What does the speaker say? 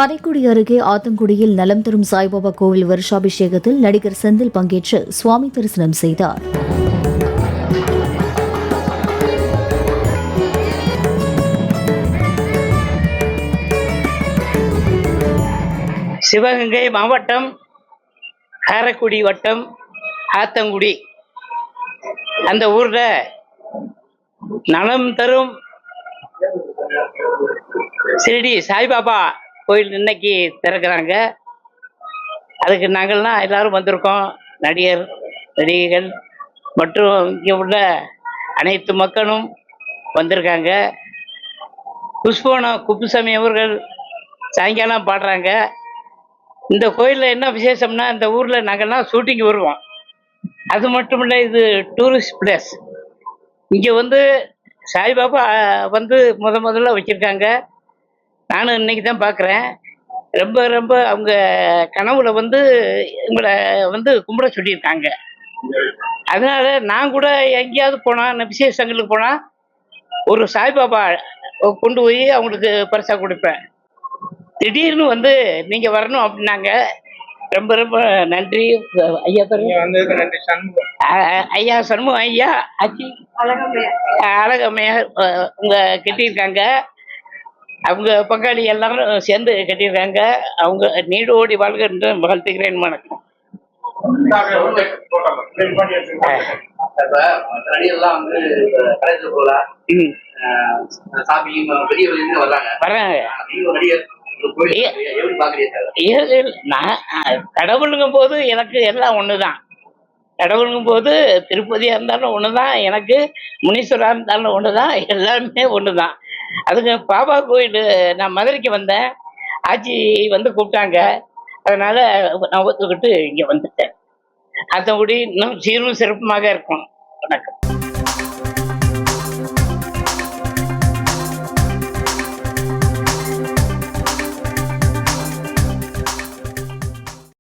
காரைக்குடி அருகே ஆத்தங்குடியில் நலம் தரும் சாய்பாபா கோவில் வருஷாபிஷேகத்தில் நடிகர் செந்தில் பங்கேற்று சுவாமி தரிசனம் செய்தார். சிவகங்கை மாவட்டம் காரைக்குடி வட்டம் ஆத்தங்குடி அந்த ஊர்ல நலம் தரும் சிறுடி சாய்பாபா கோயில் இன்னைக்கு திறக்கிறாங்க. அதுக்கு நாங்கள்லாம் எல்லாரும் வந்திருக்கோம். நடிகைகள் மற்றும் இங்கே உள்ள அனைத்து மக்களும் வந்திருக்காங்க. புஷ்பவனம் குப்புசாமி அவர்கள் சாயங்காலம் பாடுறாங்க. இந்த கோயிலில் என்ன விசேஷம்னா, இந்த ஊரில் நாங்கள்லாம் ஷூட்டிங் வருவோம். அது மட்டும் இல்லை, இது டூரிஸ்ட் பிளேஸ். இங்கே வந்து சாய்பாபா வந்து முதல்ல வச்சுருக்காங்க. நானும் இன்னைக்கு தான் பார்க்குறேன். ரொம்ப ரொம்ப அவங்க கனவுல வந்து எங்களை வந்து கும்பிட சொல்லியிருக்காங்க. அதனால நான் கூட எங்கேயாவது போனால், விசேஷங்களுக்கு போனால் ஒரு சாய்பாபா கொண்டு போய் அவங்களுக்கு பரிசா கொடுப்பேன். திடீர்னு வந்து நீங்கள் வரணும் அப்படின்னாங்க. ரொம்ப ரொம்ப நன்றி ஐயா. ஐயா சண்முகம் ஐயா, ஆச்சி அழகம்மையார் அவங்க கட்டியிருக்காங்க. அவங்க பங்காளி எல்லாரும் சேர்ந்து கட்டியிருக்காங்க. அவங்க நீடோடி வாழ்க என்று வாழ்த்துகிறேன். வணக்கம். கடவுளுங்கும் போது எனக்கு எல்லாம் ஒண்ணுதான். கடவுளுங்கும் போது திருப்பதியா இருந்தாலும் ஒண்ணுதான், எனக்கு முனீஸ்வரா இருந்தாலும் ஒண்ணுதான், எல்லாருமே ஒண்ணுதான். அதுக்கு பாபா கோயில் நான் மதுரைக்கு வந்தேன். ஆட்சி வந்து கூப்பிட்டாங்க. அதனால நான் ஒத்துக்கிட்டு இங்க வந்துட்டேன். அதோட இன்னும் சீரும் சிறப்புமாக இருக்கும். வணக்கம்.